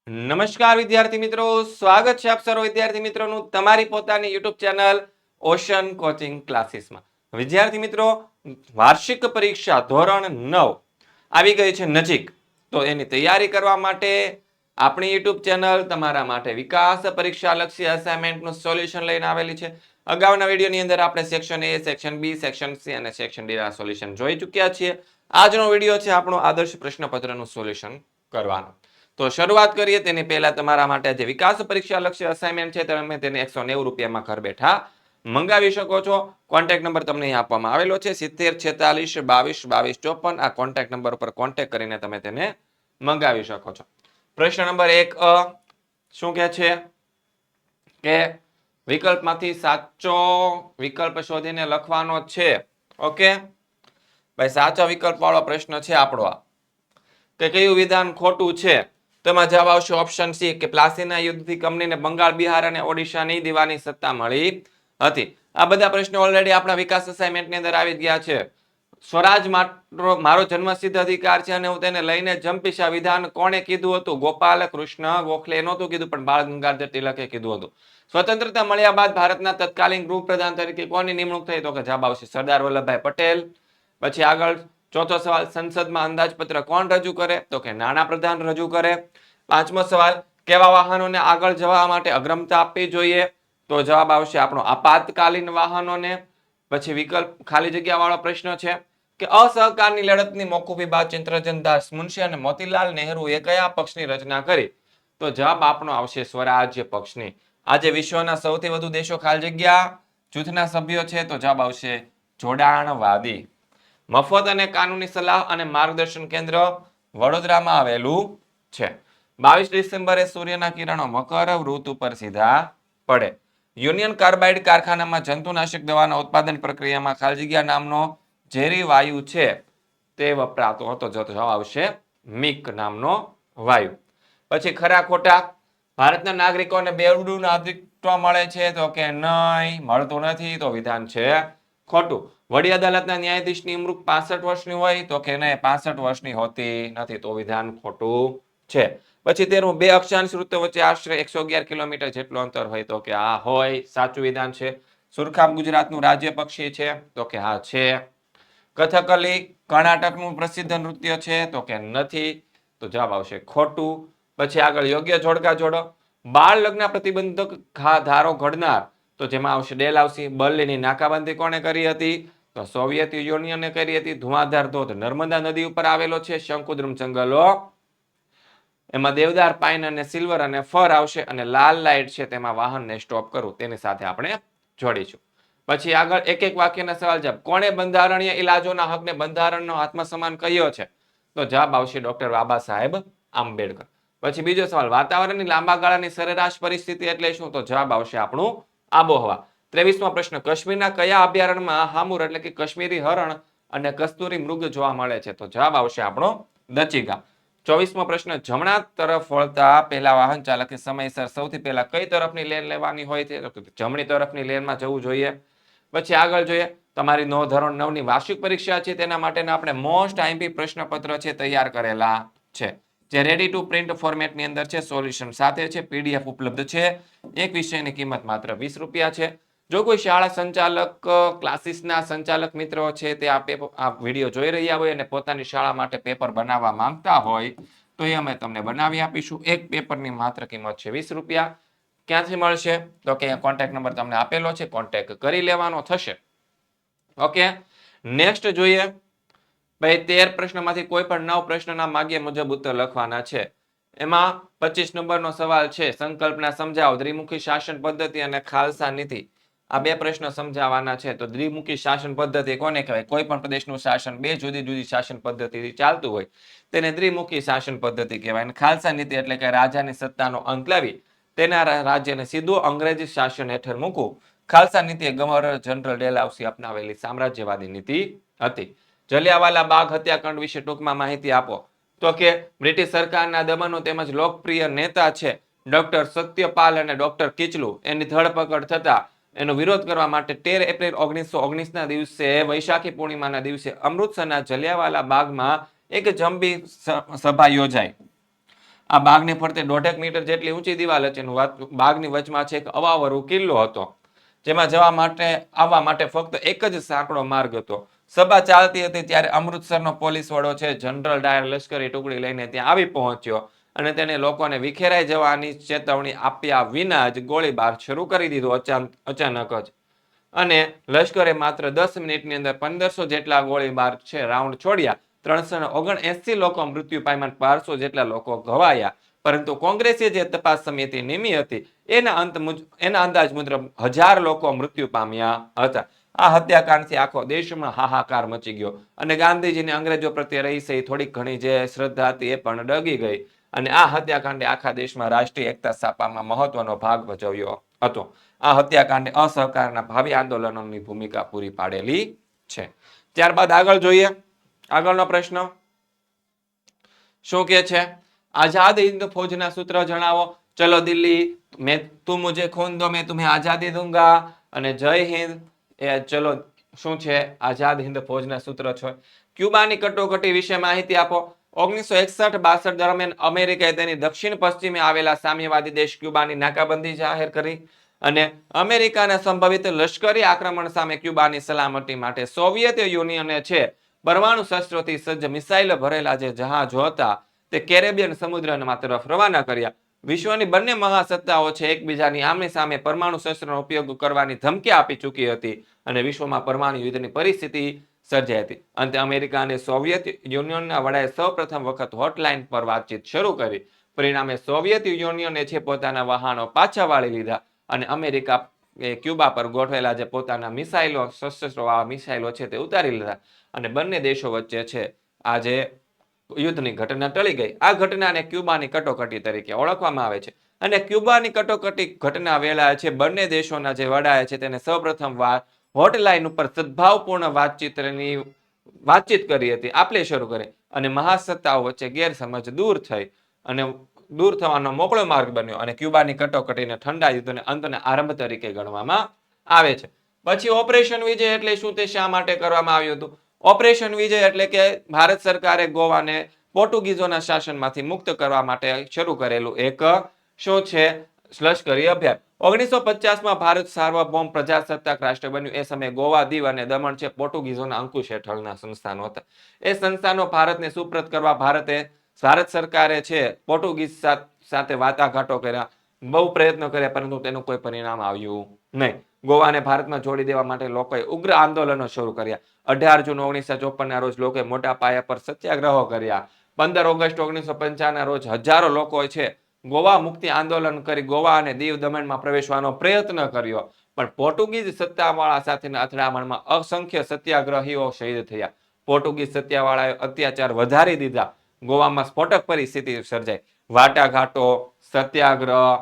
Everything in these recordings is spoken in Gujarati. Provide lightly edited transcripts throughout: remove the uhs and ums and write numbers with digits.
નમસ્કાર વિદ્યાર્થી મિત્રો, સ્વાગત છે આપ સર્વ વિદ્યાર્થી મિત્રોનું તમારી પોતાની યુટ્યુબ ચેનલ ઓશન કોચિંગ ક્લાસીસમાં. વિદ્યાર્થી મિત્રો, વાર્ષિક પરીક્ષા ધોરણ 9 આવી ગઈ છે નજીક, તો એની તૈયારી કરવા માટે આપણી યુટ્યુબ ચેનલ તમારા માટે વિકાસ પરીક્ષા લક્ષી અસાઇનમેન્ટનું સોલ્યુશન લઈને આવેલી છે. અગાઉના વિડીયોની અંદર આપણે section A, section B, section C અને સેક્શન ડી ના સોલ્યુશન જોઈ ચૂક્યા છીએ. આજનો વિડીયો છે આપણો આદર્શ પ્રશ્નપત્રનું સોલ્યુશન કરવાનો. તો શરૂઆત કરીએ તેની પહેલા તમારા માટે જે વિકાસ પરીક્ષા લક્ષ્ય અસાઇનમેન્ટ છે તમે તેને 190 રૂપિયામાં ઘર બેઠા મંગાવી શકો છો. કોન્ટેક્ટ નંબર તમને અહીં આપવામાં આવેલો છે 70 46 22 22 54. આ કોન્ટેક્ટ નંબર ઉપર કોન્ટેક્ટ કરીને તમે તેને મંગાવી શકો છો. પ્રશ્ન નંબર 1 શું કહે છે કે વિકલ્પમાંથી સાચો વિકલ્પ શોધીને લખવાનો છે. ઓકે ભાઈ, સાચો વિકલ્પ વાળો પ્રશ્ન છે આપણો આ કે કયું વિધાન ખોટું છે. તેમાં જવાબ આવશે ઓપ્શન સી કે પ્લાસીના યુદ્ધથી કંપનીને બંગાળ, બિહાર અને ઓડિશાની દીવાની સત્તા મળી હતી. આ બધા પ્રશ્નો ઓલરેડી આપણા વિકાસ અસાઇનમેન્ટની અંદર આવી ગયા છે. સ્વરાજ મારો જન્મસિદ્ધ અધિકાર છે અને હું તેને લઈને જંપીશ. આ વિધાન કોણે કીધું હતું? ગોપાલ કૃષ્ણ ગોખલે નહોતું કીધું, પણ બાળ ગંગાધર તિલકે કીધું હતું. સ્વતંત્રતા મળ્યા બાદ ભારતના તત્કાલીન ગૃહપ્રધાન તરીકે કોની નિમણૂક થઈ? તો કે જવાબ આવશે સરદાર વલ્લભભાઈ પટેલ. પછી આગળ ચોથો સવાલ, સંસદમાં અંદાજપત્ર કોણ રજૂ કરે? તો કે નાણાપ્રધાન રજૂ કરે. પાંચમો સવાલ, કેવા વાહનોને આગળ જવા માટે અગ્રતા આપવી જોઈએ? તો જવાબ આવશે આપણો આપાતકાલીન વાહનોને. પછી વિકલ્પ ખાલી જગ્યા વાળો પ્રશ્ન છે કે અસહકારની લડતની મોકૂફી બાદ ચિત્તરંજન દાસ મુનશી અને મોતીલાલ નહેરુએ કયા પક્ષની રચના કરી? તો જવાબ આપણો આવશે સ્વરાજ્ય પક્ષની. આજે વિશ્વના સૌથી વધુ દેશો ખાલી જગ્યા જૂથના સભ્યો છે, તો જવાબ આવશે જોડાણવાદી. મફત અને કાનૂની સલાહ અને માર્ગદર્શન કેન્દ્ર વડોદરામાં આવેલું છે. 22 ડિસેમ્બરે સૂર્યના કિરણો મકર વૃત્ત ઉપર સીધા પડે. યુનિયન કાર્બાઇડ કારખાનામાં જંતુનાશક દવાના ઉત્પાદન પ્રક્રિયામાં ખાલી જગ્યા નામનો ઝેરી વાયુ છે તે વપરાતો હતો. જવાબ આવશે મિક નામનો વાયુ. પછી ખરા ખોટા, ભારતના નાગરિકોને બેવડું નાગરિકત્વ મળે છે? તો કે નહીં, મળતું નથી. તો વિધાન છે ખોટું. વડી અદાલતના ન્યાયાધીશની ઉંમર 65 વર્ષની હોય? તો કે નહીં, 65 વર્ષની હોતી નથી. તો વિધાન ખોટું છે. પછી 13 બે અક્ષાંશ વૃત્તો વચ્ચે આશરે 111 કિલોમીટર જેટલું અંતર હોય? તો કે આ હોય. સાચું વિધાન છે. સુરખાબ ગુજરાતનું રાજ્ય પક્ષી છે? તો કે હા છે. કથકલી કર્ણાટકનું પ્રસિદ્ધ નૃત્ય છે? તો કે નથી. તો જવાબ આવશે ખોટું. પછી આગળ યોગ્ય જોડકા જોડો. બાળ લગ્ન પ્રતિબંધક ધારો ઘડનાર? તો જેમાં આવશે ડેલહાઉસી. બર્લિનની નાકાબંધી કોણે કરી હતી? તો સોવિયત યુનિયને કરી હતી. ધુઆધાર ધોધ નર્મદા નદી ઉપર આવેલો છે. શંકુદ્રમ જંગલો, એમાં દેવદાર, પાઇન અને સિલ્વર અને ફર આવશે. અને લાલ લાઇટ છે તેમાં વાહનને સ્ટોપ કરવું, તેની સાથે આપણે જોડીશું. પછી આગળ એક એક વાક્યના સવાલ જવાબ. કોણે બંધારણીય ઇલાજોના હકને બંધારણનો આત્મસન્માન કહ્યો છે? તો જવાબ આવશે ડોક્ટર બાબા સાહેબ આંબેડકર. પછી બીજો સવાલ, વાતાવરણની લાંબા ગાળાની સરેરાશ પરિસ્થિતિ એટલે શું? તો જવાબ આવશે આપણું આબોહવા. 23મો પ્રશ્ન, કાશ્મીરના કયા અભયારણ્યમાં હામુર એટલે કે કાશ્મીરી હરણ અને કસ્તુરી મૃગ જોવા મળે છે? તો જવાબ આવશે આપણો દચીગા. 24મો પ્રશ્ન, જમણા તરફ વળતા પહેલા વાહન ચાલકે સમયસર સૌથી પહેલા કઈ તરફની લેન લેવાની હોય છે? જમણી તરફની લેનમાં જવું જોઈએ. પછી આગળ જોઈએ, તમારી ધોરણ 9 ની વાર્ષિક પરીક્ષા છે તેના માટેના આપણે મોસ્ટ આઈએમપી પ્રશ્નપત્ર છે તૈયાર કરેલા છે, જે રેડી ટુ પ્રિન્ટ ફોર્મેટની અંદર છે. સોલ્યુશન સાથે છે, પીડીએફ ઉપલબ્ધ છે. એક વિષયની કિંમત માત્ર 20 રૂપિયા છે. જો કોઈ શાળા સંચાલક, ક્લાસીસના સંચાલક મિત્રો છે તે આ વિડીયો જોઈ રહ્યા હોય અને પોતાની શાળા માટે પેપર બનાવવા માંગતા હોય તો એ અમે તમને બનાવી આપીશું. એક પેપરની માત્ર કિંમત છે 20 રૂપિયા. ક્યાંથી મળશે? તો કે કોન્ટેક્ટ નંબર તમને આપેલો છે, કોન્ટેક્ટ કરી લેવાનો થશે. ઓકે, નેક્સ્ટ જોઈએ. ભાઈ 13 પ્રશ્નમાંથી કોઈ પણ 9 પ્રશ્નના માગ્યા મુજબ ઉત્તર લખવાના છે. એમાં 25 નંબરનો સવાલ છે, સંકલ્પના સમજાવો. દ્વિમુખી શાસન પદ્ધતિ અને ખાલસા નીતિ, આ બે પ્રશ્નો સમજાવવાના છે. તો દ્વિમુખી શાસન પદ્ધતિ કોને કહેવાય? કોઈ પણ પ્રદેશનું શાસન બે જુદી જુદી શાસન પદ્ધતિથી ચાલતું હોય તેને દ્વિમુખી શાસન પદ્ધતિ કહેવાય. અને ખાલસા નીતિ એટલે કે રાજાની સત્તાનો અંત લાવી તેના રાજ્યને સીધું અંગ્રેજી શાસન હેઠળ મૂકવું. ખાલસા નીતિ એ ગવર્નર જનરલ ડેલહાઉસી અપનાવેલી સામ્રાજ્યવાદી નીતિ હતી. જલિયાવાલા બાગ હત્યાકાંડ વિશે ટૂંકમાં માહિતી આપો. તો કે બ્રિટિશ સરકારના દમનો તેમજ લોકપ્રિય નેતા છે ડોક્ટર સત્યપાલ અને ડોક્ટર કિચલુ, એની ધરપકડ થતા એનો વિરોધ કરવા માટે 13 એપ્રિલ 1919ના દિવસે વૈશાખી પૂર્ણિમાના દિવસે અમૃતસરના જલિયાવાલા બાગમાં એક જંબી સભા યોજાઈ. આ બાગને ફરતે 1.5 મીટર જેટલી ઊંચી દિવાલ હતી. બાગની વચમાં છે એક અવાવરું કિલ્લો હતો, જેમાં જવા માટે આવવા માટે ફક્ત એક જ સાંકડો માર્ગ હતો. સભા ચાલતી હતી ત્યારે અમૃતસરનો પોલીસ વડો છે જનરલ ડાયર લશ્કરી ટુકડી લઈને ત્યાં આવી પહોંચ્યો અને તેને લોકોને વિખેરાઈ જવાની ચેતવણી આપ્યા વિના જ ગોળીબાર શરૂ કરી દીધો અચાનક જ. અને લશ્કરે માત્ર 10 મિનિટની અંદર 1500 જેટલા ગોળીબાર છે રાઉન્ડ છોડ્યા. 379 લોકો મૃત્યુ પામ્યા, 1200 જેટલા લોકો ઘવાયા. પરંતુ કોંગ્રેસે જે તપાસ સમિતિ નિમી હતી એના અંદાજ મુજબ 1000 લોકો મૃત્યુ પામ્યા હતા. આ હત્યાકાંડથી આખો દેશમાં હાહાકાર મચી ગયો અને ગાંધીજીને અંગ્રેજો પ્રત્યે રહી થોડીક ઘણી જે શ્રદ્ધા હતી એ પણ ડગી ગઈ. અને આ હત્યાકાંડે આખા દેશમાં રાષ્ટ્રીય એકતા સ્થાપવામાં મહત્વનો ભાગ ભજવ્યો હતો. આ હત્યાકાંડે અસહકારના ભાવિ આંદોલનોની ભૂમિકા પૂરી પાડેલી છે. ત્યારબાદ આગળ જોઈએ. આગળનો પ્રશ્ન શું કે છે? આઝાદ હિંદ ફૌજના સૂત્ર જણાવો. ચલો દિલ્હી, તું મુझे खून दो मैं तुम्हें आजादी दूंगा અને જય હિન્દ. એ ચલો શું છે આઝાદ હિંદ ફૌજના સૂત્ર છે. ક્યુબાની કટોકટી વિશે માહિતી આપો. 1961-62 દરમિયાન અમેરિકાએ તેની દક્ષિણ પશ્ચિમે આવેલા સામ્યવાદી દેશ ક્યુબાની નાકાબંધી જાહેર કરી અને અમેરિકાના સંભવિત લશ્કરી આક્રમણ સામે ક્યુબાની સલામતી માટે સોવિયત યુનિયને છે પરમાણુ શસ્ત્રોથી સજ્જ મિસાઇલ ભરેલા જે જહાજો હતા તે કેરેબિયન સમુદ્રમાં તરફ રવાના કર્યા. વિશ્વની બંને મહાસત્તાઓ છે એકબીજાની આમને સામે પરમાણુ શસ્ત્રનો ઉપયોગ કરવાની ધમકી આપી ચૂકી હતી અને વિશ્વમાં પરમાણુ યુદ્ધની પરિસ્થિતિ સર્જાઈ હતી. અંતે અમેરિકા અને સોવિયત યુનિયનના વડાએ સૌપ્રથમ વખત હોટલાઇન પર વાતચીત શરૂ કરી. પરિણામે સોવિયત યુનિયને છે પોતાના વહાણો પાછા વાળી લીધા અને અમેરિકા ક્યુબા પર ગોઠવેલા જે પોતાના મિસાઇલો સશસ્ત્રવાળા મિસાઇલો છે તે ઉતારી લીધા અને બંને દેશો વચ્ચે છે આજે યુદ્ધની ઘટના ટળી ગઈ. આ ઘટનાને ક્યુબાની કટોકટી તરીકે ઓળખવામાં આવે છે અને ક્યુબાની કટોકટી ઘટના વેળાએ છે બંને દેશોના જે વડાએ છે તેને સૌપ્રથમ વાર હોટલાઇન ઉપર સદભાવપૂર્ણ વાતચીત કરી હતી, આપલે શરૂ કરી અને મહાસત્તાઓ વચ્ચે ગેરસમજ દૂર થવાનો મોકળો માર્ગ બન્યો અને ક્યુબાની કટોકટીને ઠંડા યુદ્ધના અંતના આરંભ તરીકે ગણવામાં આવે છે. પછી ઓપરેશન વિજય એટલે શું, તે શા માટે કરવામાં આવ્યું હતું? ઓપરેશન વિજય એટલે કે ભારત સરકારે ગોવાને પોર્ટુગીઝોના શાસનમાંથી મુક્ત કરવા માટે શરૂ કરેલું એક શું છે લશ્કરી અભિયાન. 1950માં ભારત સાર્વભૌમ પ્રજાસત્તાક રાષ્ટ્ર બન્યું. એ સમયે ગોવા, દીવ અને દમણ છે પોર્ટુગીઝોના અંકુશ હેઠળના સંસ્થાનો હતા. એ સંસ્થાનો ભારતને સુપ્રત કરવા ભારત સરકારે છે પોર્ટુગીઝ સાથે વાટાઘાટો કર્યા, બહુ પ્રયત્નો કર્યા, પરંતુ તેનું કોઈ પરિણામ આવ્યું નહીં. ગોવાને ભારતમાં જોડી દેવા માટે લોકોએ ઉગ્ર આંદોલનો શરૂ કર્યા. 18 જૂન 1954ના રોજ લોકોએ મોટા પાયા પર સત્યાગ્રહો કર્યા. 15 ઓગસ્ટ 1955ના રોજ હજારો લોકો છે ગોવા મુક્તિ આંદોલન કરી ગોવા અને દીવ દમણમાં પ્રવેશવાનો પ્રયત્ન કર્યો, પણ પોર્ટુગીઝ સત્તાવાળા સાથેના અથડામણમાં અસંખ્ય સત્યાગ્રહીઓ શહીદ થયા. પોર્ટુગીઝ સત્તાવાળાએ અત્યાચાર વધારી દીધા. ગોવામાં સ્ફોટક પરિસ્થિતિ સર્જાઈ. વાટાઘાટો, સત્યાગ્રહ,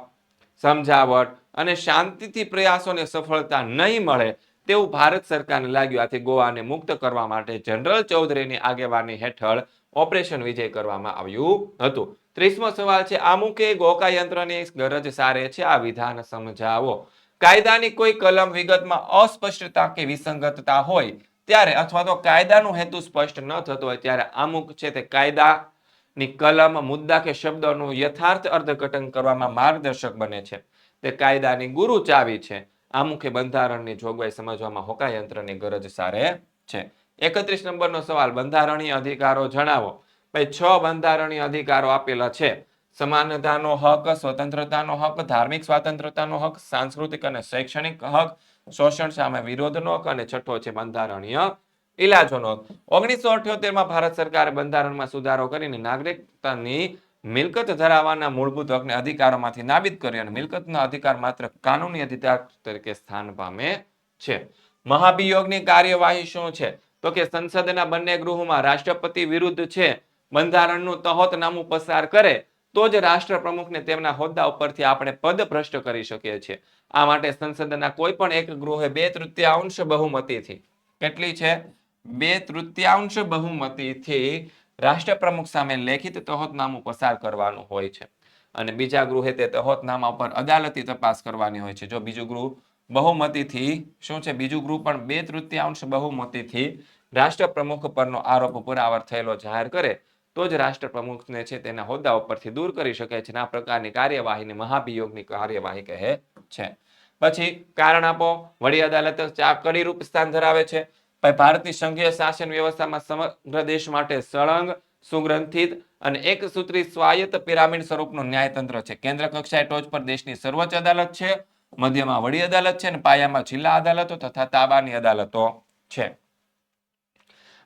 સમજાવટ અને શાંતિથી પ્રયાસોને સફળતા નહીં મળે તેવું ભારત સરકારને લાગ્યું. આથી ગોવાને મુક્ત કરવા માટે જનરલ ચૌધરીની આગેવાની હેઠળ ઓપરેશન વિજય કરવામાં આવ્યું હતું. 30મો સવાલ છે આમુખે ગોકાયંત્રની ગરજ સારે છે આ વિધાન સમજાવો. કાયદાની કોઈ કલમ વિગતમાં અસ્પષ્ટતા કે વિસંગતતા હોય ત્યારે અથવા તો કાયદાનો હેતુ સ્પષ્ટ ન થતો હોય ત્યારે આમુખ છે તે કાયદાની કલમ, મુદ્દા કે શબ્દોનું યથાર્થ અર્થઘટન કરવામાં માર્ગદર્શક બને છે. તે કાયદાની ગુરુ ચાવી છે. આમુખે બંધારણની જોગવાઈ સમજવામાં હોકાયંત્રની ગરજ સારે છે. 31 નંબરનો સવાલ બંધારણીય અધિકારો જણાવો. ભાઈ 6 બંધારણીય અધિકારો આપેલા છે. સમાનતાનો હક, સ્વતંત્રતાનો હક, ધાર્મિક સ્વાતંત્રતાનો હક, સાંસ્કૃતિક અને શૈક્ષણિક હક, શોષણ સામે વિરોધનો હક અને છઠ્ઠો છે બંધારણીય ઇલાજોનો હક. 1978માં ભારત સરકારે બંધારણમાં સુધારો કરીને નાગરિકતાની મિલકત ધરાવવાના મૂળભૂત હકને અધિકારોમાંથી નાબૂદ કર્યો અને મિલકતનો અધિકાર માત્ર કાનૂની અધિકાર તરીકે સ્થાન પામે છે. મહાભિયોગની કાર્યવાહી શું છે? તો કે સંસદના બંને ગૃહોમાં રાષ્ટ્રપતિ વિરુદ્ધ છે બંધારણનું તહોતનામું પસાર કરે તો જ રાષ્ટ્ર પ્રમુખને તેમના હોદ્દા ઉપરથી આપણે પદ ભ્રષ્ટ કરી શકીએ છીએ. આ માટે સંસદના કોઈ પણ એક ગૃહે 2/3 બહુમતીથી, કેટલી છે? 2/3 બહુમતીથી રાષ્ટ્રપ્રમુખ સામે લેખિત તહોતનામું પસાર કરવાનું હોય છે અને બીજા ગૃહે તે તહોતનામા પર અદાલતી તપાસ કરવાની હોય છે. જો બીજું ગૃહ બહુમતીથી શું છે, બીજું ગૃહ પણ 2/3 બહુમતીથી રાષ્ટ્રપ્રમુખ પરનો આરોપ પુરાવા થયેલો જાહેર કરે તો જ રાષ્ટ્રપ્રમુખને છે તેના હોદ્દા ઉપરથી દૂર કરી શકે છે. આ પ્રકારની કાર્યવાહીને મહાભિયોગની કાર્યવાહી કહે છે. પછી કારણ આપો. વડી અદાલત કડીરૂપ સ્થાન ધરાવે છે. ભારતની સંઘીય શાસન વ્યવસ્થામાં સમગ્ર દેશ માટે સળંગ, સુગ્રંથિત અને એક સૂત્રી સ્વાયત્ત પિરામિડ સ્વરૂપનું ન્યાયતંત્ર છે. કેન્દ્ર કક્ષાએ ટોચ પર દેશની સર્વોચ્ચ અદાલત છે, મધ્યમાં વડી અદાલત છે અને પાયામાં જિલ્લા અદાલતો તથા તાબાની અદાલતો છે.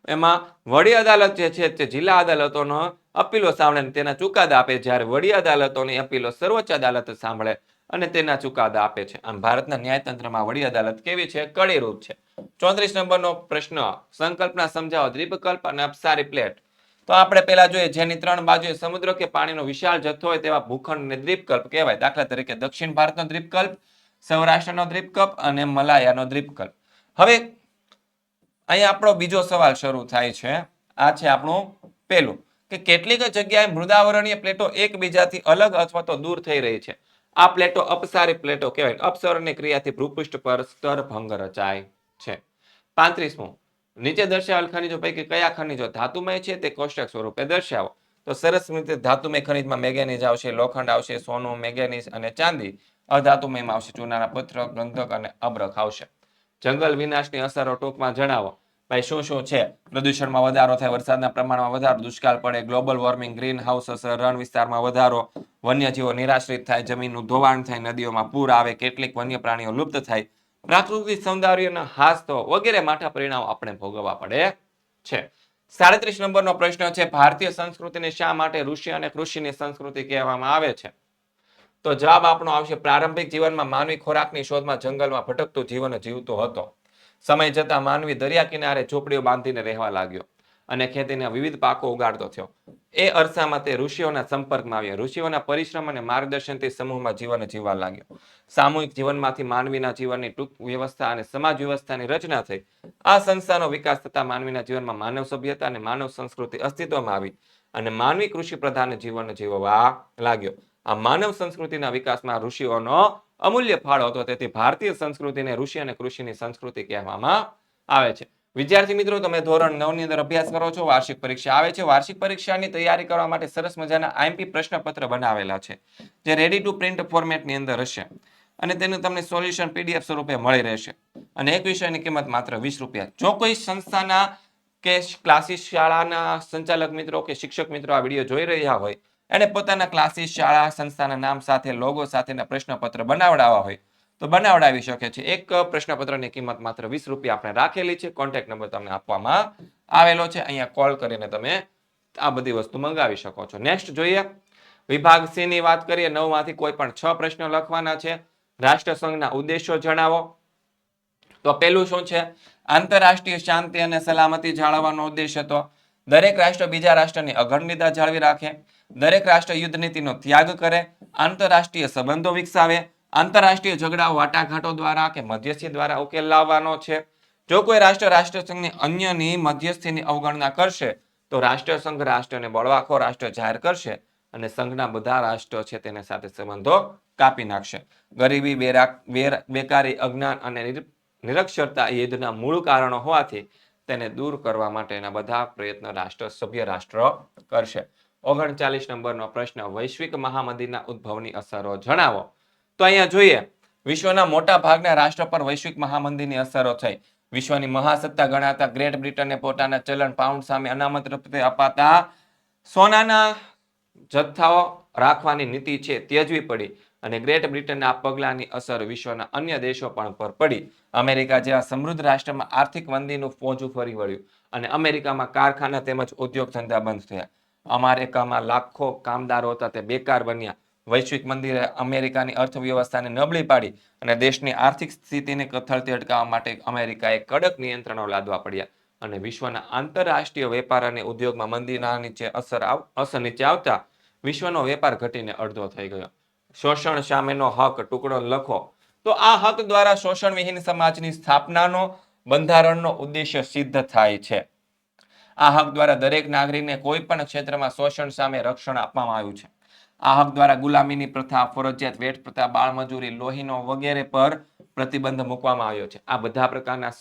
એમાં વડી અદાલત જે છે તે જિલ્લા અદાલતોનો અપીલો સાંભળે તેના ચુકાદા આપે, જ્યારે વડી અદાલતોની અપીલો સર્વોચ્ચ અદાલત સાંભળે અને તેના ચુકાદા આપે છે. આમ ભારતના ન્યાયતંત્રમાં વડી અદાલત કેવી છે? કડીરૂપ છે. 34 નંબરનો પ્રશ્ન, સંકલ્પના સમજાવો. દ્વીપકલ્પ અને અપસારી પ્લેટ. તો આપણે પેલા જોઈએ, જેની 3 બાજુએ સમુદ્ર કે પાણીનો વિશાળ જથ્થો હોય તેવા ભૂખંડને દ્વીપકલ્પ કહેવાય. દાખલા તરીકે દક્ષિણ ભારતનો દ્વીપકલ્પ, સૌરાષ્ટ્રનો દ્વીપકલ્પ અને મલાયાનો દ્વીપકલ્પ. હવે અહીંયા આપણો બીજો સવાલ શરૂ થાય છે. આ છે આપણું પેલું, કે કેટલીક જગ્યાએ મૃદાવરણીય પ્લેટો એકબીજાથી અલગ અથવા તો દૂર થઈ રહી છે. આ પ્લેટો અપસારી પ્લેટો કહેવાય. અપસરણની ક્રિયાથી ભૂપૃષ્ઠ પર સ્તરભંગ રચાય છે. 35મું, નીચે દર્શાવેલ ખનિજો પૈકી કયા ખનિજો ધાતુમય છે તે કોષ્ટક સ્વરૂપે દર્શાવો. તો સરસ રીતે ધાતુમય ખનિજમાં મેંગેનીઝ આવશે, લોખંડ આવશે, સોનું, મેંગેનીઝ અને ચાંદી. અધાતુમયમાં આવશે ચૂનાના પથ્થર, ગંધક અને અબરખ આવશે. જંગલ વિનાશની અસરો ટૂંકમાં જણાવો. ભાઈ શું શું છે? પ્રદૂષણમાં વધારો થાય, વરસાદના પ્રમાણમાં વધારો, દુષ્કાળ પડે, ગ્લોબલ વોર્મિંગ, ગ્રીન હાઉસ અસર, રણ વિસ્તારમાં વધારો, વન્યજીવો નિરાશ્રિત થાય, જમીનનું ધોવાણ થાય, નદીઓમાં પૂર આવે, કેટલીક વન્ય પ્રાણીઓ લુપ્ત થાય, પ્રાકૃતિક સૌંદર્યનો હાસ થવો વગેરે માઠા પરિણામો આપણે ભોગવવા પડે છે. 37 નંબરનો પ્રશ્ન છે, ભારતીય સંસ્કૃતિને શા માટે ઋષિ અને કૃષિની સંસ્કૃતિ કહેવામાં આવે છે? તો જવાબ આપણો આવશે, પ્રારંભિક જીવનમાં માનવી ખોરાકની શોધમાં જંગલમાં ભટકતું જીવન જીવતો હતો. સમય જતાં માનવી દરિયા કિનારે ઝૂંપડીઓ બાંધીને રહેવા લાગ્યો અને ખેતીના વિવિધ પાકો ઉગાડતો થયો. એ અરસામાં તે ઋષિઓના સંપર્કમાં આવ્યો. ઋષિઓના પરિશ્રમ અને માર્ગદર્શનથી સમૂહમાં જીવન જીવવા લાગ્યો. સામૂહિક જીવનમાંથી માનવીના જીવનની ટૂંક વ્યવસ્થા અને સમાજ વ્યવસ્થાની રચના થઈ. આ સંસ્થાનો વિકાસ થતા માનવીના જીવનમાં માનવ સભ્યતા અને માનવ સંસ્કૃતિ અસ્તિત્વમાં આવી અને માનવી કૃષિ પ્રધાન જીવન જીવવા લાગ્યો. આ માનવ સંસ્કૃતિના વિકાસમાં ઋષિઓનો અમૂલ્ય ફાળો હતો. તેથી ભારતીય સંસ્કૃતિને ઋષિ અને કૃષિની સંસ્કૃતિ કહેવામાં આવે છે. વિદ્યાર્થી મિત્રો, તમે ધોરણ 9 ની અંદર અભ્યાસ કરો છો, વાર્ષિક પરીક્ષા આવે છે. વાર્ષિક પરીક્ષાની તૈયારી કરવા માટે સરસ મજાના આઈએમપી પ્રશ્નપત્ર બનાવેલા છે, જે રેડી ટુ પ્રિન્ટ ફોર્મેટની અંદર હશે અને તેનું તમને સોલ્યુશન પીડીએફ સ્વરૂપે મળી રહેશે. અને એક વિષયની કિંમત માત્ર 20 રૂપિયા. જો કોઈ સંસ્થાના કે ક્લાસીસ શાળાના સંચાલક મિત્રો કે શિક્ષક મિત્રો આ વિડીયો જોઈ રહ્યા હોય અને પોતાના ક્લાસીસ શાળા સંસ્થાના નામ સાથે લોગો સાથેના પ્રશ્નપત્ર બનાવડાવવા હોય તો બનાવડાવી શકે છે. એક પ્રશ્નપત્રની કિંમત માત્ર 20 રૂપિયા આપણે રાખેલી છે. કોન્ટેક્ટ નંબર તમને આપવામાં આવેલો છે. અહીંયા કોલ કરીને તમે આ બધી વસ્તુ મંગાવી શકો છો. નેક્સ્ટ જોઈએ, વિભાગ સી ની વાત કરીએ. 9 માંથી કોઈ પણ 6 પ્રશ્નો લખવાના છે. રાષ્ટ્રસંઘના ઉદ્દેશો જણાવો. તો પેલું શું છે? આંતરરાષ્ટ્રીય શાંતિ અને સલામતી જાળવવાનો ઉદ્દેશ હતો. દરેક રાષ્ટ્ર બીજા રાષ્ટ્રની અખંડિતતા જાળવી રાખે, દરેક રાષ્ટ્ર યુદ્ધ નીતિનો ત્યાગ કરે, આંતરરાષ્ટ્રીય સંબંધો વિકસાવે, આંતરરાષ્ટ્રીય ઝઘડાઓ વાટાઘાટો દ્વારા કે મધ્યસ્થી દ્વારા ઉકેલ લાવવાનો છે. જો કોઈ રાષ્ટ્ર રાષ્ટ્રસંઘની અન્યની મધ્યસ્થીની અવગણના કરશે તો રાષ્ટ્રસંઘ રાષ્ટ્રને બળવાખોર રાષ્ટ્ર જાહેર કરશે અને સંઘના બધા રાષ્ટ્રો છે તેના સાથે સંબંધો કાપી નાખશે. ગરીબી, બેકારી, અજ્ઞાન અને નિરક્ષરતા એ યુદ્ધના મૂળ કારણો હોવાથી તેને દૂર કરવા માટેના બધા પ્રયત્નો સભ્ય રાષ્ટ્ર કરશે. 39 નંબરનો પ્રશ્ન, વૈશ્વિક મહામંદીના ઉદ્ભવની અસરો જણાવો. તો અહીંયા જોઈએ, વિશ્વના મોટા ભાગના રાષ્ટ્ર પર વૈશ્વિક મહામંદીની અસરો થઈ. વિશ્વની મહાસત્તા ગણાતા ગ્રેટ બ્રિટનને પોતાના ચલણ પાઉન્ડ સામે અનામત રૂપે અપાતા સોનાના જથ્થાઓ રાખવાની નીતિ છે ત્યજવી પડી અને ગ્રેટ બ્રિટનના આ પગલાની અસર વિશ્વના અન્ય દેશો પણ પર પડી. અમેરિકા જેવા સમૃદ્ધ રાષ્ટ્રમાં આર્થિક મંદીનું પોંચું ફરી વળ્યું અને અમેરિકામાં કારખાના તેમજ ઉદ્યોગ ધંધા બંધ થયા. અમેરિકામાં લાખો કામદારો હતા તે બેકાર બન્યા. વૈશ્વિક મંદીએ અમેરિકાની અર્થવ્યવસ્થાને નબળી પાડી અને દેશની આર્થિક સ્થિતિને કથળતી અટકાવવા માટે અમેરિકાએ કડક નિયંત્રણો લાદવા પડ્યા અને વિશ્વના આંતરરાષ્ટ્રીય વેપાર અને ઉદ્યોગમાં મંદીના અસર નીચે આવતા વિશ્વનો વેપાર ઘટીને અડધો થઈ ગયો. શોષણ સામેનો હક ટુકડો લખો. તો આ હક દ્વારા શોષણ વિહીન સમાજની સ્થાપનાનો બંધારણનો ઉદ્દેશ્ય સિદ્ધ થાય છે. આ હક દ્વારા દરેક નાગરિકને કોઈ પણ ક્ષેત્રમાં શોષણ સામે રક્ષણ આપવામાં આવ્યું છે. આ હક દ્વારા ગુલામીની પ્રથા, ફરજિયાત વેઠ પ્રથા, બાળમજૂરી, લોહીનો વગેરે પર પ્રતિબંધ મૂકવામાં આવ્યો છે. આ બધા પ્રકારના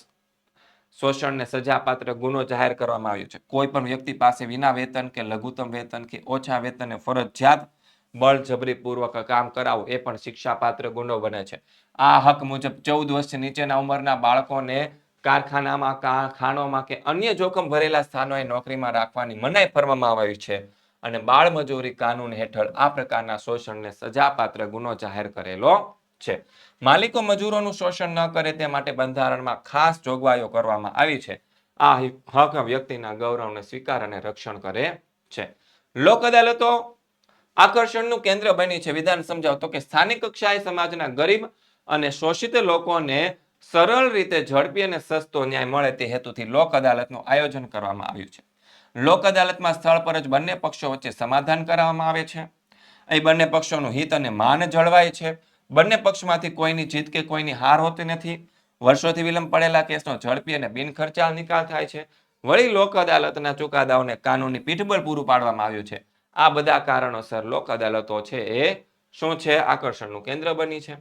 શોષણને સજાપાત્ર ગુનો જાહેર કરવામાં આવ્યો છે. કોઈ પણ વ્યક્તિ પાસે વિના વેતન કે લઘુત્તમ વેતન કે ઓછા વેતને ફરજિયાત બળજબરીપૂર્વક કામ કરાવવું એ પણ શિક્ષાપાત્ર ગુનો બને છે. આ હક મુજબ 14 વર્ષ નીચેના ઉંમરના બાળકોને કારખાનામાં, ખાણોમાં કે અન્ય જોખમ ભરેલા સ્થાનોએ નોકરીમાં રાખવાની મનાઈ ફરવામાં આવી છે અને બાળ મજૂરી કાનૂન હેઠળ આ પ્રકારના શોષણને સજાપાત્ર ગુનો જાહેર કરેલો છે. માલિકો મજૂરોનું શોષણ ન કરે તે માટે બંધારણમાં ખાસ જોગવાઈઓ કરવામાં આવી છે. આ હક વ્યક્તિના ગૌરવને સ્વીકાર અને રક્ષણ કરે છે. લોક અદાલતો આકર્ષણનું કેન્દ્ર બની છે. વિધાન સમજાવો. તો કે સ્થાનિક કક્ષાએ સમાજના ગરીબ અને શોષિત લોકોને સરળ રીતે ઝડપી અને સસ્તો ન્યાય મળે તે હેતુથી લોક અદાલતનું આયોજન કરવામાં આવ્યું છે. લોક અદાલતમાં સ્થળ પર જ બંને પક્ષો વચ્ચે સમાધાન કરવામાં આવે છે. અહીં બંને પક્ષોનું હિત અને માન જળવાય છે. બંને પક્ષમાંથી કોઈની જીત કે કોઈની હાર હોતી નથી. વર્ષોથી વિલંબ પડેલા કેસનો ઝડપી અને બિનખર્ચાળ નિકાલ થાય છે. વળી લોક અદાલતના ચુકાદાઓને કાનૂની પીઠબળ પૂરું પાડવામાં આવ્યું છે. આ બધા કારણોસર લોક અદાલતો છે એ શું છે? આકર્ષણનું કેન્દ્ર બની છે.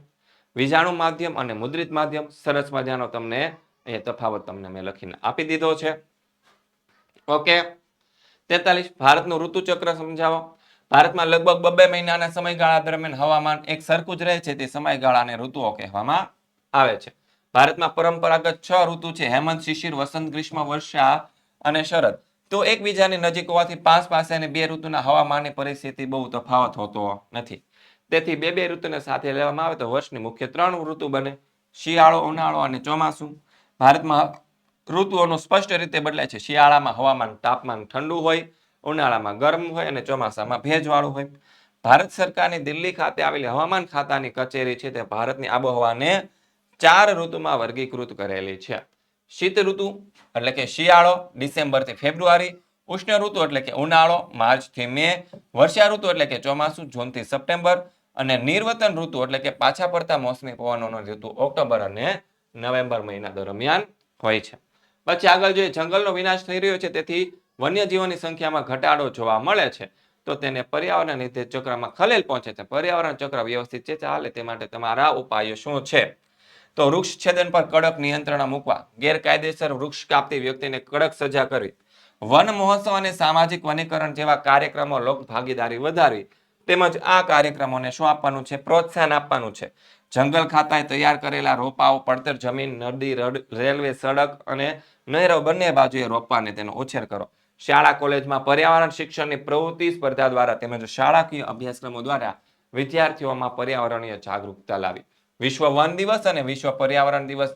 વિજાણુ માધ્યમ અને મુદ્રિત માધ્યમ, સરસ મજાનો તમને એ તફાવત તમને મેં લખીને આપી દીધો છે. ઓકે. 43 ભારતનું ઋતુચક્ર સમજાવો. ભારતમાં લગભગ 2 મહિનાના સમયગાળા દરમિયાન હવામાન એક સરખું જ રહે છે. તે સમયગાળાને ઋતુઓ કહેવામાં આવે છે. ભારતમાં પરંપરાગત 6 ઋતુ છે: હેમંત, શિશિર, વસંત, ગ્રીષ્મ, વર્ષા અને શરદ. તો એકબીજાની નજીક હોવાથી પાસે અને 2 ઋતુના હવામાનની પરિસ્થિતિ બહુ તફાવત હોતો નથી. તેથી બે ઋતુને સાથે લેવામાં આવે તો વર્ષની મુખ્ય 3 ઋતુ બને: શિયાળો, ઉનાળો અને ચોમાસું. ભારતમાં ઋતુઓનું સ્પષ્ટ રીતે બદલાય છે. શિયાળામાં હવામાન તાપમાન ઠંડુ હોય, ઉનાળામાં ગરમ હોય અને ચોમાસામાં ભેજવાળું હોય. ભારત સરકારની દિલ્હી ખાતે આવેલી હવામાન ખાતાની કચેરી છે તે ભારતની આબોહવાને 4 ઋતુમાં વર્ગીકૃત કરેલી છે. શીત ઋતુ એટલે કે શિયાળો ડિસેમ્બરથી ફેબ્રુઆરી, ઉષ્ણ ઋતુ એટલે કે ઉનાળો માર્ચથી મે, વર્ષા ઋતુ એટલે કે ચોમાસું જૂનથી સપ્ટેમ્બર અને નિર્વતન ઋતુ એટલે કે પાછા પડતા મોસમી પવનોનો ઋતુ ઓક્ટોબર અને નવેમ્બર મહિના દરમિયાન હોય છે. પછી આગળ જોઈએ, જંગલનો વિનાશ થઈ રહ્યો છે તેથી વન્યજીવોની સંખ્યામાં ઘટાડો જોવા મળે છે. તો તેને પર્યાવરણ રીતે ચક્રમાં ખલેલ પહોંચે છે. પર્યાવરણ ચક્ર વ્યવસ્થિત છે ચાલે તે માટે તમારા ઉપાયો શું છે? તો વૃક્ષ છેદન પર કડક નિયંત્રણ મૂકવા, ગેરકાયદેસર વૃક્ષ કાપતી વ્યક્તિને કડક સજા કરવી, વન મહોત્સવ અને સામાજિક વનીકરણ જેવા કાર્યક્રમો લોક ભાગીદારી વધારવી, તેમજ આ કાર્યક્રમોને શું આપવાનું છે? પ્રોત્સાહન આપવાનું છે. જંગલ ખાતાએ તૈયાર કરેલા રોપાઓ પડતર જમીન, નદી, રેલવે, સડક અને નહેરો બંને બાજુએ રોપવાને તેનો ઉછેર કરો. શાળા કોલેજમાં પર્યાવરણ શિક્ષણની પ્રવૃત્તિ સ્પર્ધા દ્વારા તેમજ શાળાકીય અભ્યાસક્રમો દ્વારા વિદ્યાર્થીઓમાં પર્યાવરણીય જાગૃતતા લાવી. વિશ્વ વન દિવસ અને વિશ્વ પર્યાવરણ દિવસ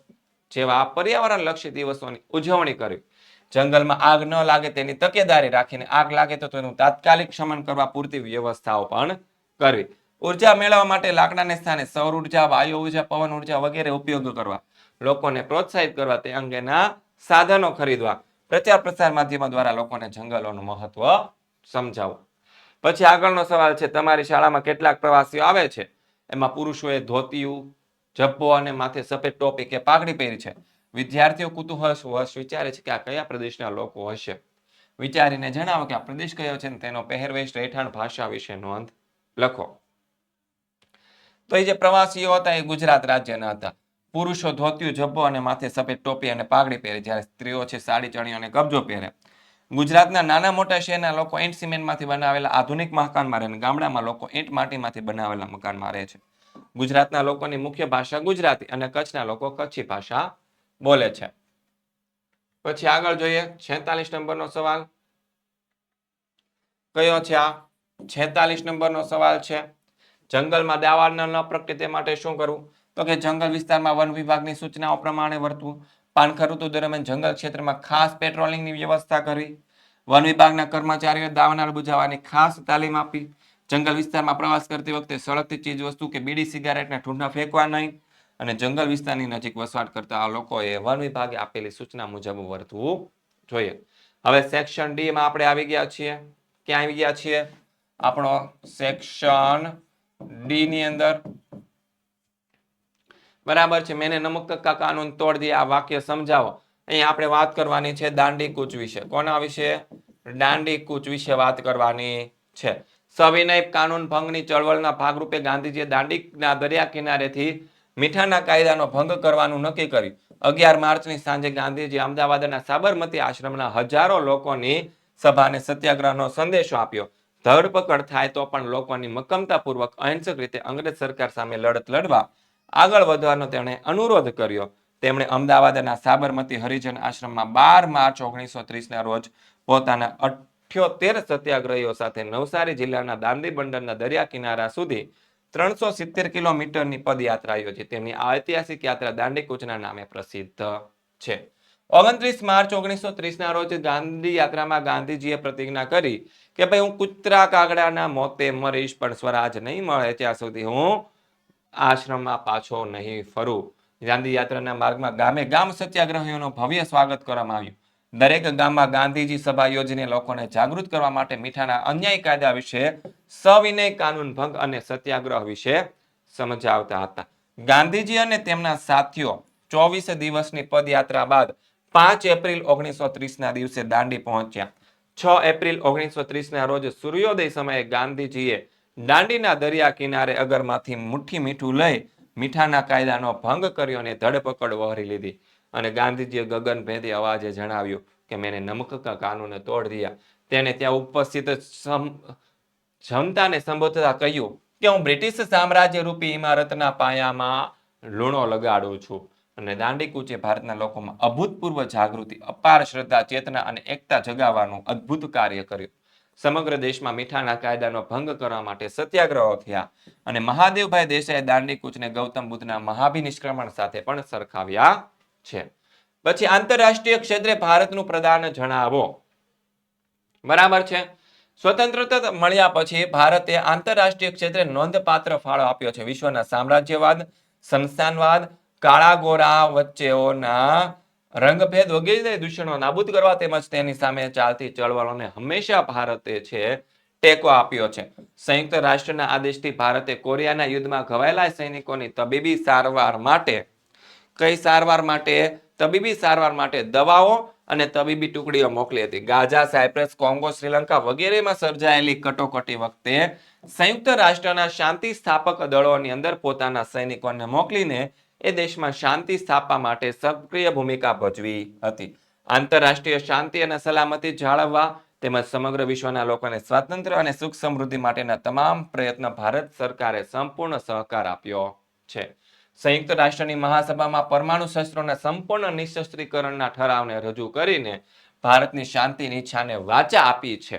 જેવા પર્યાવરણ લક્ષી દિવસોની ઉજવણી કરવી. જંગલમાં આગ ન લાગે તેની તકેદારી રાખીને આગ લાગે તો તેનું તાત્કાલિક શમન કરવા પૂરતી વ્યવસ્થાઓ પણ કરવી. ઉર્જા મેળવવા માટે લાકડાને સ્થાને સૌર ઉર્જા, વાયુ ઉર્જા, પવન ઉર્જા વગેરે ઉપયોગ કરવા. લોકોને પ્રોત્સાહિત કરવા તે અંગેના સાધનો ખરીદવા. પ્રચાર પ્રસાર માધ્યમો દ્વારા લોકોને જંગલોનું મહત્વ સમજાવો. પછી આગળનો સવાલ છે, તમારી શાળામાં કેટલાક પ્રવાસીઓ આવે છે. એમાં પુરુષોએ ધોતિયું, જબ્બો અને માથે સફેદ ટોપી કે પાઘડી પહેરી છે. વિદ્યાર્થીઓ કુતૂહલવશ વિચારે છે કે આ કયા પ્રદેશના લોકો હશે. વિચારીને જણાવો કે આ પ્રદેશ કયો છે, તેનો પહેરવેશ, રહેઠાણ, ભાષા વિશે નોંધ લખો. તો એ જે પ્રવાસીઓ હતા એ ગુજરાત રાજ્યના હતા. પુરુષો ધોતિયું, જબ્બો અને માથે સફેદ ટોપી અને પાઘડી પહેરે, જ્યારે સ્ત્રીઓ છે સાડી, ચણિયો અને કબજો પહેરે. ગુજરાતના નાના મોટા શહેરના લોકો ઈંટ સિમેન્ટમાંથી બનાવેલા આધુનિક મકાનમાં રહે અને ગામડામાં લોકો ઈંટ માટીમાંથી બનાવેલા મકાનમાં રહે છે. ગુજરાતના લોકોની મુખ્ય ભાષા ગુજરાતી અને કચ્છના લોકો કચ્છી ભાષા બોલે છે. પછી આગળ જોઈએ 46 નંબરનો સવાલ કયો છે? આ 46 નંબરનો સવાલ છે. જંગલમાં દાવાનળ ન પ્રગટે તે માટે શું કરવું? તો કે જંગલ વિસ્તારમાં વન વિભાગની સૂચનાઓ પ્રમાણે વર્તવું. પાનખર ઋતુ દરમિયાન જંગલ ક્ષેત્રમાં ખાસ પેટ્રોલિંગની વ્યવસ્થા કરવી. વન વિભાગના કર્મચારીઓ દાવાનળ બુઝાવવાની ખાસ તાલીમ આપવી. જંગલ વિસ્તારમાં પ્રવાસ કરતી વખતે સળગતી ચીજ વસ્તુ કે બીડી સિગારેટના ઠૂંઠા ફેંકવા નહીં. અને જંગલ વિસ્તારની નજીક વસવાટ કરતા લોકોએ વન વિભાગે આપેલી સૂચના મુજબ વર્તવું જોઈએ. હવે સેક્શન ડી માં આપણે આવી ગયા છીએ. ક્યાં આવી ગયા છીએ? આપણો સેક્શન ડી ની અંદર બરાબર છે. મેને નમક કા કાનૂન તોડ દિયા. આ વાક્ય સમજાવો. અહીં આપણે વાત કરવાની છે દાંડી કૂચ વિશે. કોના વિશે? દાંડી કૂચ વિશે વાત કરવાની છે. સવિનય કાનૂન ભંગની ચળવળના ભાગરૂપે ગાંધીજીએ દાંડીના દરિયા કિનારેથી મીઠાના કાયદાનો ભંગ કરવાનું નક્કી કર્યું. 11 માર્ચની સાંજે ગાંધીજી અમદાવાદના સાબરમતી આશ્રમના હજારો લોકોની સભાને સત્યાગ્રહનો સંદેશો આપ્યો. ધરપકડ થાય તો પણ લોકોની મક્કમતાપૂર્વક અહિંસક રીતે અંગ્રેજ સરકાર સામે લડત લડવા આગળ વધવાનો તેણે અનુરોધ કર્યો. તેમણે અમદાવાદના સાબરમતી હરિજન આશ્રમમાં 12 માર્ચ 1930ના રોજ પોતાના 78 સત્યાગ્રહીઓ સાથે નવસારી જિલ્લાના દાંડી બંદરના દરિયા કિનારા સુધી 370 કિલોમીટરની પદયાત્રા યોજી. તેમની આ ઐતિહાસિક યાત્રા દાંડી કૂચના નામે પ્રસિદ્ધ છે. 29 માર્ચ 1930ના રોજ ગાંધી યાત્રામાં ગાંધીજીએ પ્રતિજ્ઞા કરી કે ભાઈ હું કૂતરા કાગડાના મોતે મરીશ પણ સ્વરાજ નહીં મળે ત્યાં સુધી હું આશ્રમમાં પાછો નહીં ફરું. ગાંધી યાત્રાના માર્ગમાં ગામે ગામ સત્યાગ્રહીઓનું ભવ્ય સ્વાગત કરવામાં આવ્યું. દરેક ગામમાં ગાંધીજી સભા યોજીને લોકોને જાગૃત કરવા માટે મીઠાના અન્યાય કાયદા વિશે, સવિનય કાનૂન ભંગ અને સત્યાગ્રહ વિશે સમજાવતા હતા. ગાંધીજી અને તેમના સાથીઓ 24 દિવસની પદયાત્રા બાદ 5 એપ્રિલ 1930ના દિવસે દાંડી પહોંચ્યા. 6 એપ્રિલ 1930ના રોજ સૂર્યોદય સમયે ગાંધીજીએ દાંડીના દરિયા કિનારે અગરમાંથી મુઠ્ઠી મીઠું લઈ મીઠાના કાયદાનો ભંગ કર્યો અને ધરપકડ વહોરી લીધી. અને ગાંધીજીએ ગગનભેદી અવાજે જણાવ્યું કે મેને નમક કા કાનૂન તોડ દિયા. તેને ત્યાં ઉપસ્થિત જનતાને સંબોધતા કહ્યું કે હું બ્રિટિશ સામ્રાજ્ય રૂપી ઇમારતના પાયામાં લૂણો લગાડું છું. અને દાંડી કૂચે ભારતના લોકોમાં અભૂતપૂર્વ જાગૃતિ, અપાર શ્રદ્ધા, ચેતના અને એકતા જગાવવાનું અદ્ભુત કાર્ય કર્યું. સમગ્ર દેશમાં મીઠાના કાયદાનો ભંગ કરવા માટે સત્યાગ્રહો થયા અને મહાદેવભાઈ દેસાઈએ દાંડી કૂચને ગૌતમ બુદ્ધના મહાભિનિષ્ક્રમણ સાથે પણ સરખાવ્યા છે. પછી આંતરરાષ્ટ્રીય ક્ષેત્રે ભારતનું પ્રદાન જણાવો. બરાબર છે. સ્વતંત્રતા મળ્યા પછી ભારતે આંતરરાષ્ટ્રીય ક્ષેત્રે નોંધપાત્ર ફાળો આપ્યો છે. વિશ્વના સામ્રાજ્યવાદ, સંસ્થાનવાદ, કાળા ગોરા વચ્ચેઓના રંગભેદ વગેરે દૂષણો નાબૂદ કરવા તેમજ તેની સામે ચાલતી ચળવળોને હંમેશા ભારતે છે ટેકો આપ્યો છે. સંયુક્ત રાષ્ટ્રના આદેશથી ભારતે કોરિયાના યુદ્ધમાં ઘવાયેલા સૈનિકોની તબીબી સારવાર માટે તબીબી સારવાર માટે દવાઓ અને તબીબી ટુકડીઓ મોકલી હતી. ગાઝા, સાયપ્રસ, કોંગો, શ્રીલંકા વગેરેમાં સર્જાયેલી કટોકટી વખતે સંયુક્ત રાષ્ટ્રના શાંતિ સ્થાપક દળોની અંદર પોતાના સૈનિકોને મોકલીને એ દેશમાં શાંતિ સ્થાપવા માટે સક્રિય ભૂમિકા ભજવી હતી. આંતરરાષ્ટ્રીય શાંતિ અને સલામતી જાળવવા તેમજ સમગ્ર વિશ્વના લોકોને સ્વાતંત્ર્ય અને સુખ સમૃદ્ધિ માટેના તમામ પ્રયત્ન ભારત સરકારે સંપૂર્ણ સહકાર આપ્યો છે. સંયુક્ત રાષ્ટ્રની મહાસભામાં પરમાણુ શસ્ત્રોના સંપૂર્ણ નિશસ્ત્રીકરણના ઠરાવને રજૂ કરીને ભારતની શાંતિની ઈચ્છાને વાચા આપી છે.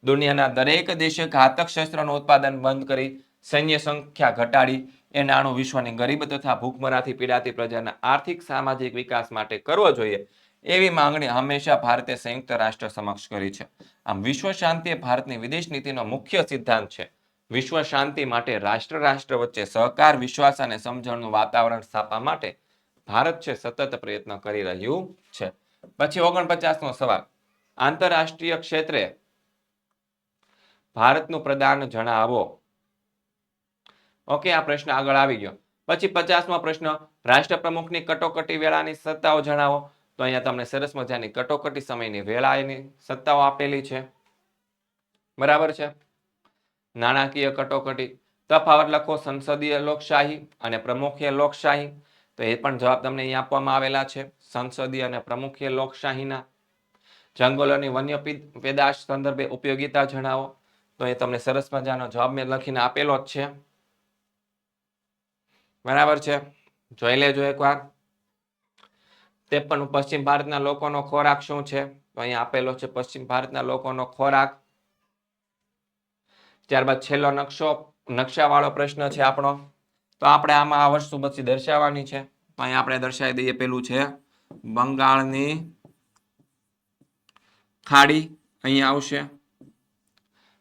દુનિયાના દરેક દેશે ઘાતક શસ્ત્રોનું ઉત્પાદન બંધ કરી સૈન્ય સંખ્યા ઘટાડી એ નાણું વિશ્વની ગરીબ તથા ભૂખમરાથી પીડાતી પ્રજાના આર્થિક સામાજિક વિકાસ માટે કરવો જોઈએ એવી માંગણી હંમેશા ભારતે સંયુક્ત રાષ્ટ્ર સમક્ષ કરી છે. આમ વિશ્વ શાંતિ એ ભારતની વિદેશ નીતિનો મુખ્ય સિદ્ધાંત છે. વિશ્વ શાંતિ માટે રાષ્ટ્ર વચ્ચે સહકાર, વિશ્વાસ અને સમજણનું વાતાવરણ સ્થાપવા માટે ભારત છે સતત પ્રયત્ન કરી રહ્યું છે. પછી 49મો સવાલ, આંતરરાષ્ટ્રીય ક્ષેત્રે ભારતનું પ્રદાન જણાવો. ઓકે, આ પ્રશ્ન આગળ આવી ગયો. પછી 50મો પ્રશ્ન, રાષ્ટ્રપ્રમુખની કટોકટી વેળાની સત્તાઓ જણાવો. તો અહીંયા તમને સરસ મજાની કટોકટી સમયની વેળાની સત્તાઓ આપેલી છે. બરાબર છે. નાણાકીય કટોકટી, તફાવત લખો સંસદીય લોકશાહી અને પ્રમુખીય લોકશાહી. તો એ પણ જવાબ તમને અહીં આપવામાં આવેલા છે. સંસદીય અને પ્રમુખીય લોકશાહીના. જંગલોની વન્ય પેદાશ સંદર્ભે ઉપયોગિતા જણાવો. તો એ તમને સરસ મજાનો જવાબ મેં લખીને આપેલો જ છે. બરાબર છે, જોઈ લેજો એકવાર. 53 પશ્ચિમ ભારતના લોકોનો ખોરાક શું છે? તો અહીંયા આપેલો છે પશ્ચિમ ભારતના લોકોનો ખોરાક. ત્યારબાદ છેલ્લો નકશાવાળો પ્રશ્ન છે આપણો. તો આપણે આમાં આ વસ્તુ પછી દર્શાવવાની છે. તો અહીંયા આપણે દર્શાવી દઈએ. પેલું છે બંગાળની ખાડી, અહીંયા આવશે.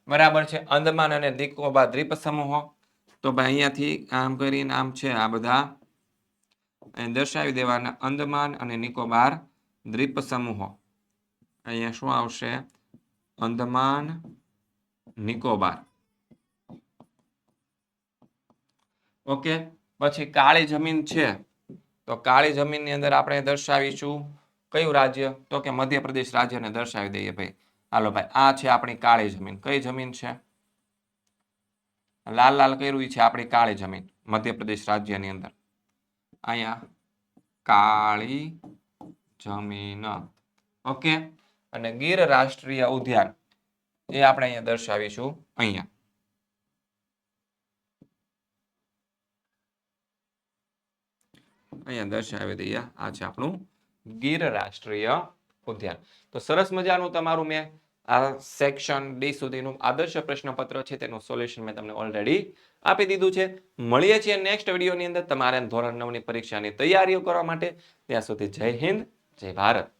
બરાબર છે. અંદમાન અને નિકોબાર દ્વીપ સમૂહો. તો ભાઈ અહીંયાથી આમ કરીને આમ છે આ બધા દર્શાવી દેવાના. અંદમાન અને નિકોબાર દ્વીપ સમૂહો. અહીંયા શું આવશે? અંદમાન, નિકોબાર. ઓકે. પછી કાળી જમીન છે. તો કાળી જમીનની અંદર આપણે દર્શાવીશું કયું રાજ્ય? તો કે મધ્યપ્રદેશ રાજ્યને દર્શાવી દઈએ ભાઈ. હાલો ભાઈ, આ છે આપણી કાળી જમીન. કઈ જમીન છે? લાલ લાલ કર્યું છે આપણી કાળી જમીન મધ્યપ્રદેશ રાજ્યની અંદર. અહીંયા કાળી જમીન. ઓકે, અને ગીર રાષ્ટ્રીય ઉદ્યાન એ આપણે અહીંયા દર્શાવીશું અહીંયા. અહીંયા દર્શાવી દઈએ. આ છે આપણું ગીર રાષ્ટ્રીય ઉદ્યાન. તો સરસ મજાનું તમારું મેં આ સેક્શન ડી સુધીનું આદર્શ પ્રશ્નપત્ર છે તેનું સોલ્યુશન મેં તમને ઓલરેડી આપી દીધું છે. મળીએ છીએ નેક્સ્ટ વિડીયોની અંદર તમારે ધોરણ 9 ની પરીક્ષાની તૈયારીઓ કરવા માટે. ત્યાં સુધી જય હિન્દ, જય ભારત.